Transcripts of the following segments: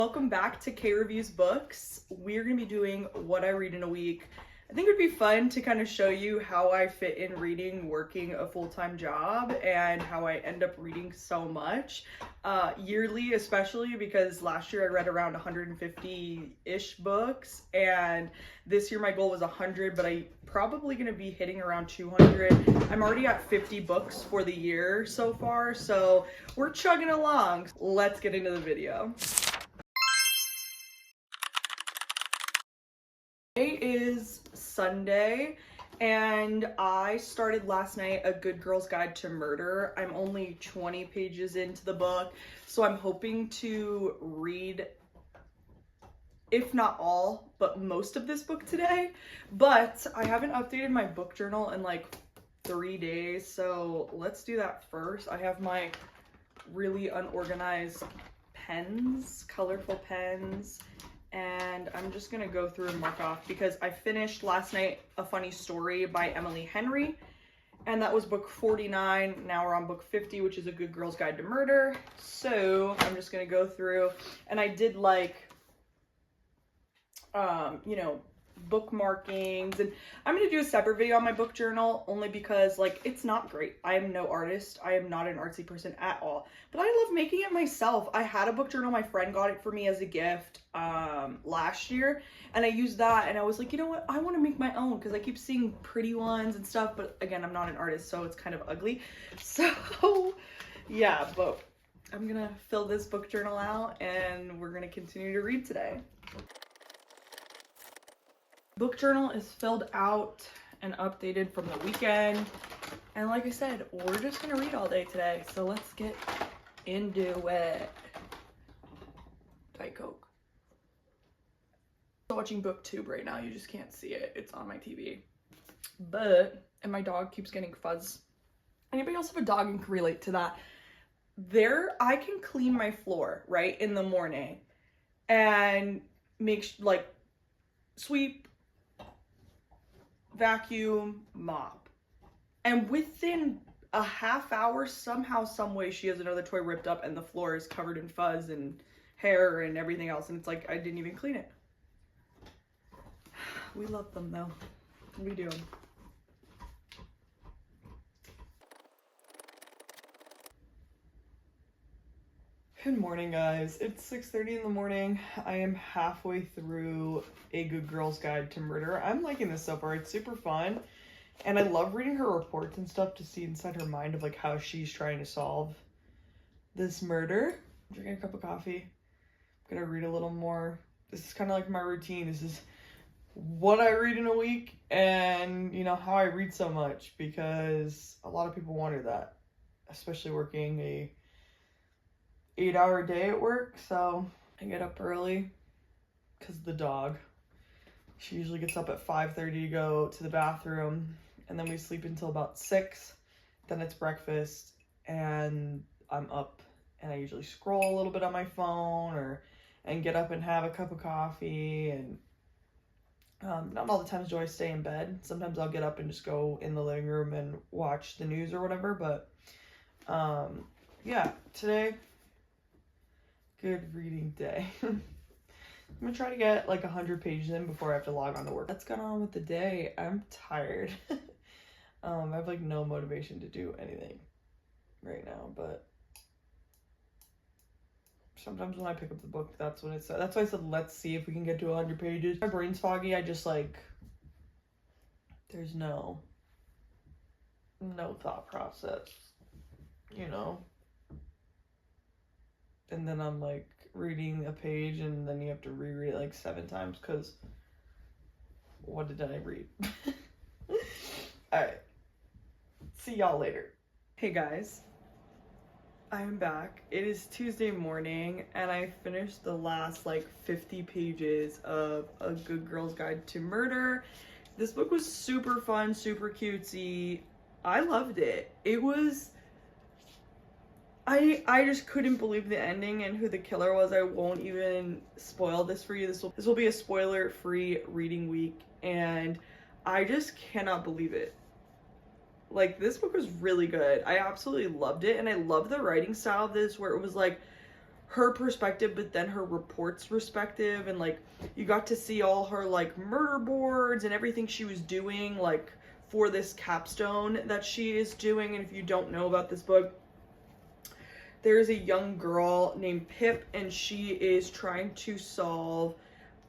Welcome back to K Reviews Books. We're going to be doing what I read in a week. I think it would be fun to kind of show you how I fit in reading, working a full-time job, and how I end up reading so much. Yearly, especially because last year I read around 150-ish books, and this year my goal was 100, but I'm probably going to be hitting around 200. I'm already at 50 books for the year so far, so we're chugging along. Let's get into the video. Today is Sunday, and I started last night A Good Girl's Guide to Murder. I'm only 20 pages into the book, so I'm hoping to read, if not all, but most of this book today. But I haven't updated my book journal in like 3 days, so let's do that first. I have my really unorganized pens, colorful pens, and I'm just gonna go through and mark off because I finished last night A Funny Story by Emily Henry, and that was book 49. Now we're on book 50, which is A Good Girl's Guide to Murder. So I'm just gonna go through, and I did like bookmarkings, and I'm gonna do a separate video on my book journal only because like it's not great. I am no artist. I am not an artsy person at all, but I love making it myself. I had a book journal, my friend got it for me as a gift last year, and I used that, and I was like, you know what, I want to make my own because I keep seeing pretty ones and stuff, but again, I'm not an artist, so it's kind of ugly. So yeah, but I'm gonna fill this book journal out and we're gonna continue to read today. Book journal is filled out and updated from the weekend, and like I said, we're just gonna read all day today, so let's get into it. Diet Coke. I'm watching booktube right now. You just can't see it, it's on my TV, and my dog keeps getting fuzz. Anybody else have a dog and can relate to that? I can clean my floor right in the morning and make like sweep, vacuum, mop, and within a half hour, somehow, some way, she has another toy ripped up and the floor is covered in fuzz and hair and everything else, and it's like I didn't even clean it. We love them though. We do. Good morning, guys. It's 6:30 in the morning. I am halfway through A Good Girl's Guide to Murder. I'm liking this so far. It's super fun, and I love reading her reports and stuff to see inside her mind of like how she's trying to solve this murder. I'm drinking a cup of coffee. I'm gonna read a little more. This is kind of like my routine. This is what I read in a week, and you know how I read so much, because a lot of people wonder that, especially working a 8-hour day at work. So I get up early because the dog, she usually gets up at 5:30 to go to the bathroom, and then we sleep until about 6. Then it's breakfast and I'm up, and I usually scroll a little bit on my phone and get up and have a cup of coffee, and not all the times do I stay in bed. Sometimes I'll get up and just go in the living room and watch the news or whatever, but yeah, today, good reading day. I'm gonna try to get like 100 pages in before I have to log on to work. What's going on with the day? I'm tired. I have like no motivation to do anything right now, but sometimes when I pick up the book, that's when it's, that's why I said let's see if we can get to 100 pages. My brain's foggy. I just like, there's no thought process, you know? And then I'm like reading a page, and then you have to reread it like 7 times because what did I read? Alright, see y'all later. Hey guys, I am back. It is Tuesday morning, and I finished the last like 50 pages of A Good Girl's Guide to Murder. This book was super fun, super cutesy. I loved it. It was, I just couldn't believe the ending and who the killer was. I won't even spoil this for you. This will be a spoiler-free reading week, and I just cannot believe it. Like, this book was really good. I absolutely loved it, and I love the writing style of this, where it was like her perspective, but then her report's perspective, and like you got to see all her like murder boards and everything she was doing like for this capstone that she is doing. And if you don't know about this book, there's a young girl named Pip, and she is trying to solve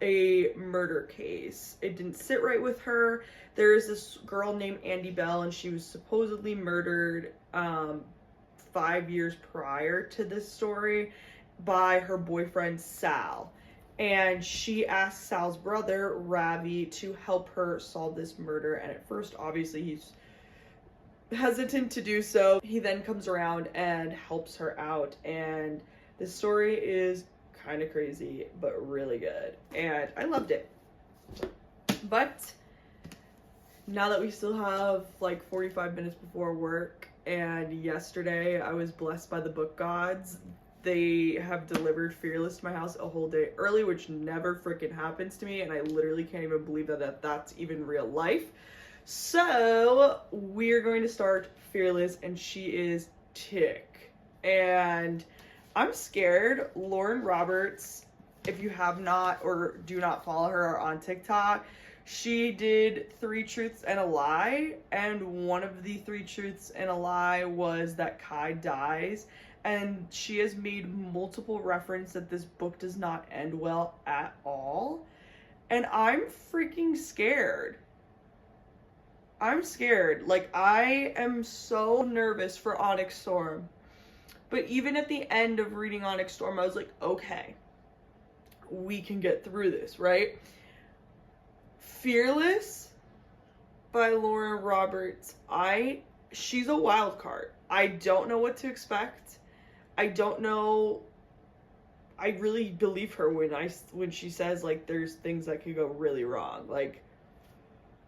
a murder case. It didn't sit right with her. There is this girl named Andy Bell, and she was supposedly murdered 5 years prior to this story by her boyfriend Sal. And she asks Sal's brother Ravi to help her solve this murder, and at first obviously he's hesitant to do so. He then comes around and helps her out, and this story is kind of crazy but really good, and I loved it. But now that we still have like 45 minutes before work, and yesterday I was blessed by the book gods, they have delivered Fearless to my house a whole day early, which never freaking happens to me, and I literally can't even believe that that's even real life. So we're going to start Fearless, and she is tick, and I'm scared. Lauren Roberts, if you have not or do not follow her on TikTok, she did 3 Truths and a Lie, and one of the 3 Truths and a Lie was that Kai dies, and she has made multiple reference that this book does not end well at all, and I'm freaking scared. I'm scared. Like, I am so nervous for Onyx Storm. But even at the end of reading Onyx Storm, I was like, okay, we can get through this, right? Fearless by Lauren Roberts. She's a wild card. I don't know what to expect. I don't know. I really believe her when she says like there's things that could go really wrong. Like,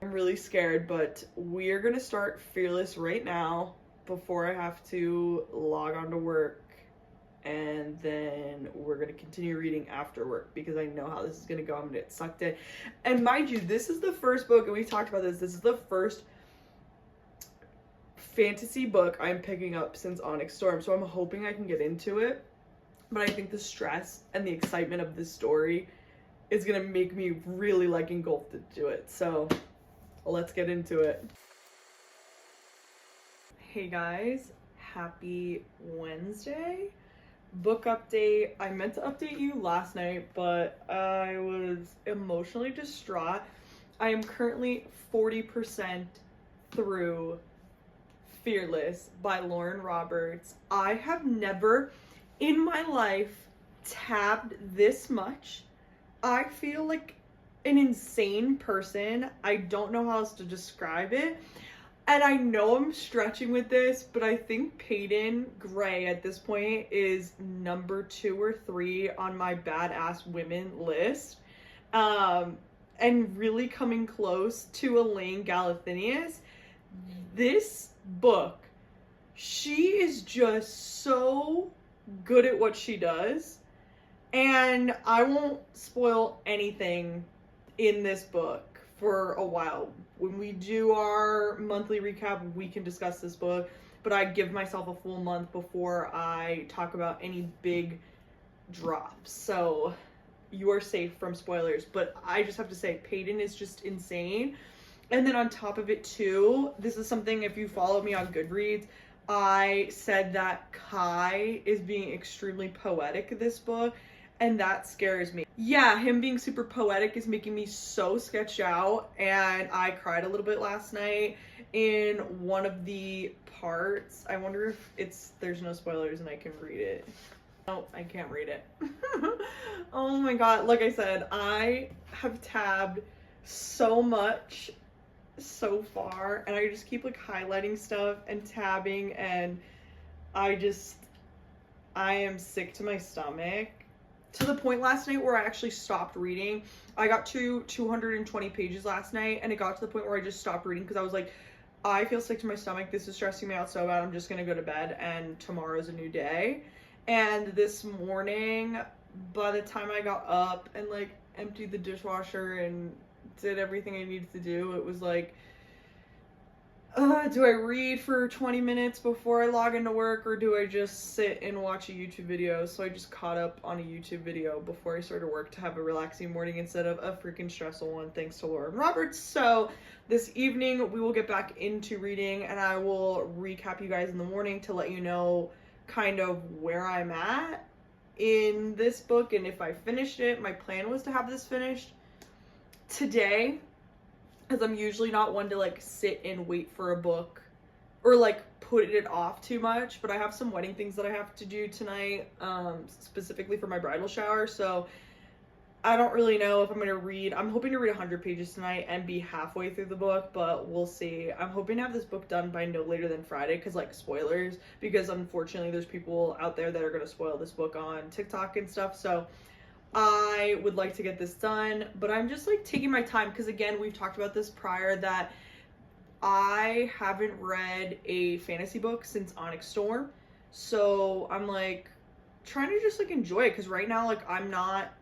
I'm really scared, but we're gonna start Fearless right now before I have to log on to work, and then we're gonna continue reading after work because I know how this is gonna go. I'm gonna get sucked in. And mind you, this is the first book, and we talked about this is the first fantasy book I'm picking up since Onyx Storm, so I'm hoping I can get into it. But I think the stress and the excitement of this story is gonna make me really like engulfed into it. So let's get into it. Hey guys, happy Wednesday. Book update. I meant to update you last night, but I was emotionally distraught. I am currently 40% through Fearless by Lauren Roberts. I have never in my life tabbed this much. I feel like an insane person. I don't know how else to describe it. And I know I'm stretching with this, but I think Peyton Gray at this point is number 2 or 3 on my badass women list. And really coming close to Elaine Galathynius. This book, she is just so good at what she does. And I won't spoil anything in this book for a while. When we do our monthly recap, we can discuss this book, but I give myself a full month before I talk about any big drops. So you are safe from spoilers, but I just have to say Peyton is just insane. And then on top of it too, this is something, if you follow me on Goodreads, I said that Kai is being extremely poetic this book, and that scares me. Yeah, him being super poetic is making me so sketched out, and I cried a little bit last night in one of the parts. I wonder if there's no spoilers and I can read it. No, I can't read it. Oh my god, like I said, I have tabbed so much so far, and I just keep like highlighting stuff and tabbing, and I am sick to my stomach. To the point last night where I actually stopped reading. I got to 220 pages last night, and it got to the point where I just stopped reading because I was like, I feel sick to my stomach. This is stressing me out so bad. I'm just gonna go to bed, and tomorrow's a new day. And this morning, by the time I got up and like emptied the dishwasher and did everything I needed to do, it was like do I read for 20 minutes before I log into work, or do I just sit and watch a YouTube video? So I just caught up on a YouTube video before I started work to have a relaxing morning instead of a freaking stressful one, thanks to Lauren Roberts. So this evening we will get back into reading, and I will recap you guys in the morning to let you know kind of where I'm at in this book and if I finished it. My plan was to have this finished today, because I'm usually not one to like sit and wait for a book or like put it off too much, but I have some wedding things that I have to do tonight, specifically for my bridal shower, so I don't really know if I'm gonna read. I'm hoping to read 100 pages tonight and be halfway through the book, but we'll see. I'm hoping to have this book done by no later than Friday, because like spoilers, because unfortunately there's people out there that are gonna spoil this book on TikTok and stuff, so I would like to get this done, but I'm just like taking my time, because again, we've talked about this prior, that I haven't read a fantasy book since Onyx Storm, so I'm like trying to just like enjoy it, because right now like I'm not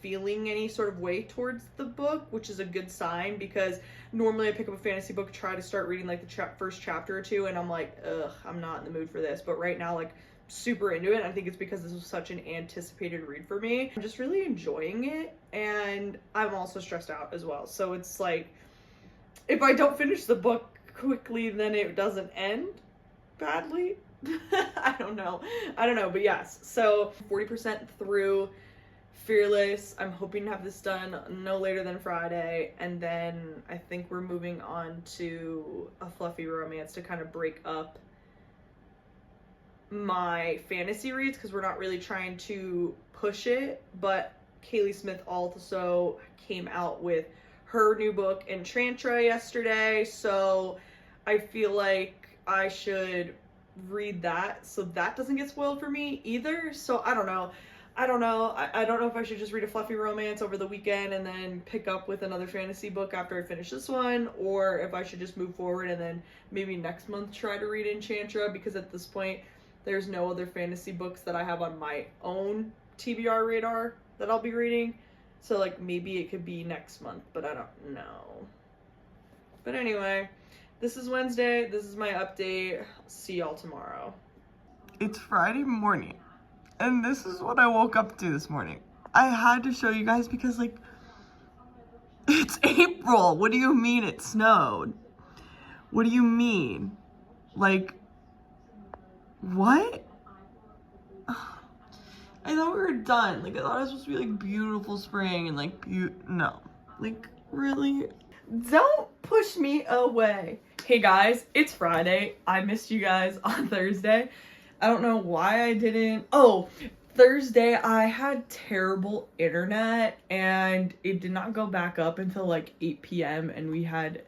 feeling any sort of way towards the book, which is a good sign, because normally I pick up a fantasy book, try to start reading like the first chapter or two, and I'm like, ugh, I'm not in the mood for this. But right now, like, super into it. I think it's because this was such an anticipated read for me. I'm just really enjoying it, and I'm also stressed out as well. So it's like, if I don't finish the book quickly, then it doesn't end badly. I don't know, but yes. So 40% through Fearless. I'm hoping to have this done no later than Friday, and then I think we're moving on to a fluffy romance to kind of break up my fantasy reads, because we're not really trying to push it. But Kaylee Smith also came out with her new book Enchantra yesterday, so I feel like I should read that so that doesn't get spoiled for me either. So I don't know. I don't know if I should just read a fluffy romance over the weekend and then pick up with another fantasy book after I finish this one, or if I should just move forward and then maybe next month try to read Enchantra, because at this point there's no other fantasy books that I have on my own TBR radar that I'll be reading. So like maybe it could be next month, but I don't know. But anyway, this is Wednesday. This is my update. See y'all tomorrow. It's Friday morning, and this is what I woke up to this morning. I had to show you guys because, like, it's April. What do you mean it snowed? What do you mean? Like, what? I thought we were done. Like, I thought it was supposed to be, like, beautiful spring and, like, no. Like, really? Don't push me away. Hey, guys, it's Friday. I missed you guys on Thursday. I don't know why I didn't. Oh, Thursday I had terrible internet and it did not go back up until like 8 p.m. and we had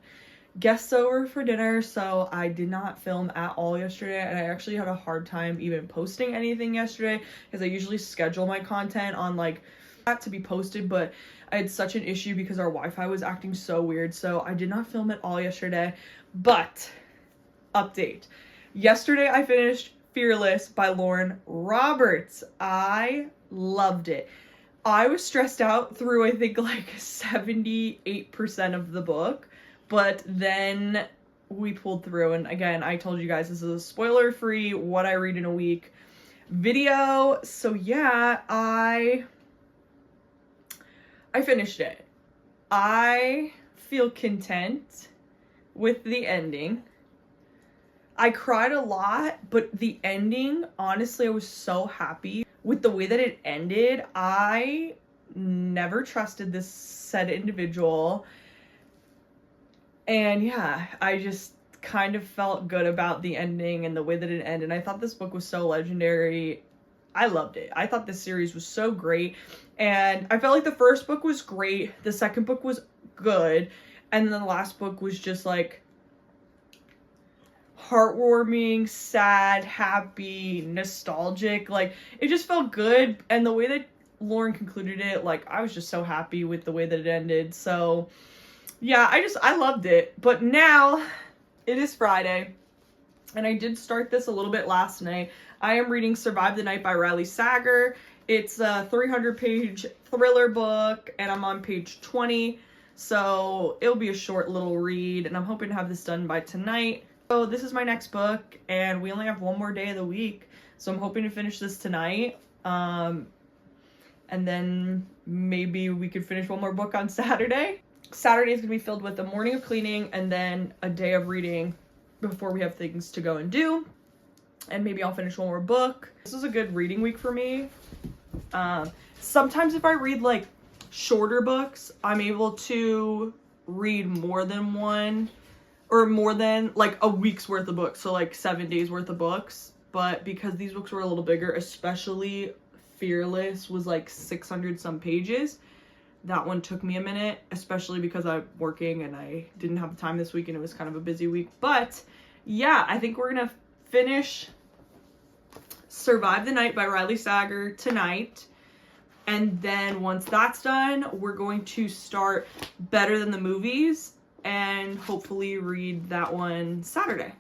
guests over for dinner, so I did not film at all yesterday, and I actually had a hard time even posting anything yesterday, because I usually schedule my content on like that to be posted, but I had such an issue because our Wi-Fi was acting so weird, so I did not film at all yesterday. But update. Yesterday I finished Fearless by Lauren Roberts. I loved it. I was stressed out through, I think, like 78% of the book, but then we pulled through. And again, I told you guys this is a spoiler-free what I read in a week video. So yeah, I finished it. I feel content with the ending. I cried a lot, but the ending, honestly, I was so happy with the way that it ended. I never trusted this said individual. And yeah, I just kind of felt good about the ending and the way that it ended. I thought this book was so legendary. I loved it. I thought this series was so great. And I felt like the first book was great. The second book was good. And then the last book was just like heartwarming, sad, happy, nostalgic. Like, it just felt good. And the way that Lauren concluded it, like, I was just so happy with the way that it ended. So yeah, I loved it. But now it is Friday, and I did start this a little bit last night. I am reading Survive the Night by Riley Sager. It's a 300-page thriller book, and I'm on page 20. So it'll be a short little read, and I'm hoping to have this done by tonight. So this is my next book, and we only have one more day of the week, so I'm hoping to finish this tonight. And then maybe we could finish one more book on Saturday. Saturday is gonna be filled with a morning of cleaning and then a day of reading before we have things to go and do. And maybe I'll finish one more book. This is a good reading week for me. Sometimes if I read like shorter books, I'm able to read more than one, or more than like a week's worth of books, so like 7 days worth of books. But because these books were a little bigger, especially Fearless was like 600 some pages, that one took me a minute, especially because I'm working and I didn't have the time this week and it was kind of a busy week. But yeah, I think we're gonna finish Survive the Night by Riley Sager tonight. And then once that's done, we're going to start Better Than the Movies and hopefully read that one Saturday.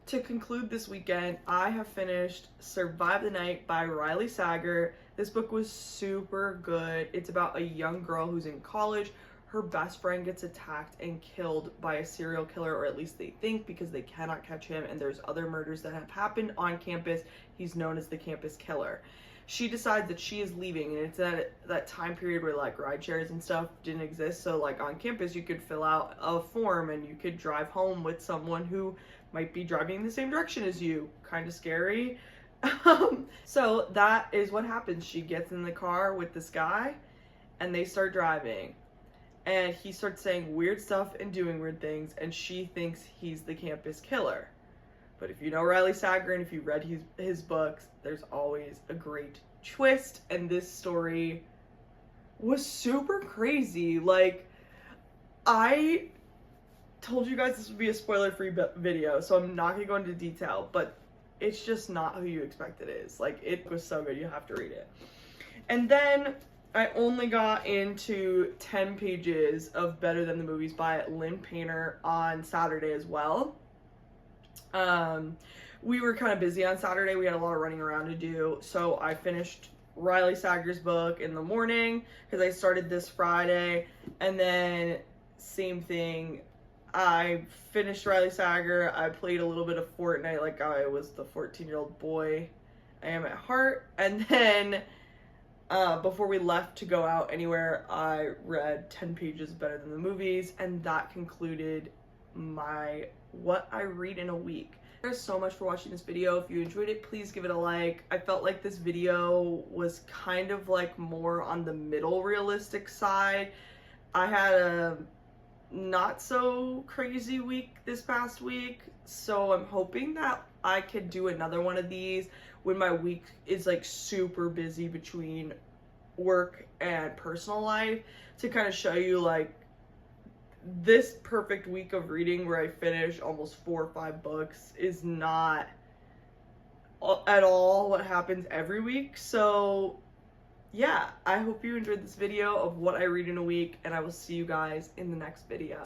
To conclude this weekend, I have finished Survive the Night by Riley Sager. This book was super good. It's about a young girl who's in college. Her best friend gets attacked and killed by a serial killer, or at least they think, because they cannot catch him, and there's other murders that have happened on campus. He's known as the campus killer. She decides that she is leaving, and it's at that time period where like ride shares and stuff didn't exist. So like on campus you could fill out a form and you could drive home with someone who might be driving in the same direction as you. Kind of scary. So that is what happens. She gets in the car with this guy and they start driving, and he starts saying weird stuff and doing weird things, and she thinks he's the campus killer. But if you know Riley Sager and if you read his books, there's always a great twist, and this story was super crazy. Like, I told you guys this would be a spoiler-free video, so I'm not gonna go into detail, but it's just not who you expect it is. Like, it was so good, you have to read it. And then I only got into 10 pages of Better Than the Movies by Lynn Painter on Saturday as well. We were kind of busy on Saturday. We had a lot of running around to do, so I finished Riley Sager's book in the morning because I started this Friday, and then same thing, I finished Riley Sager. I played a little bit of Fortnite like I was the 14-year-old boy I am at heart, and then before we left to go out anywhere, I read 10 pages Better Than the Movies, and that concluded my what I read in a week. There's so much for watching this video. If you enjoyed it, please give it a like. I felt like this video was kind of like more on the middle realistic side. I had a not so crazy week this past week, so I'm hoping that I could do another one of these when my week is like super busy between work and personal life, to kind of show you like this perfect week of reading where I finish almost 4 or 5 books is not at all what happens every week. So yeah, I hope you enjoyed this video of what I read in a week, and I will see you guys in the next video.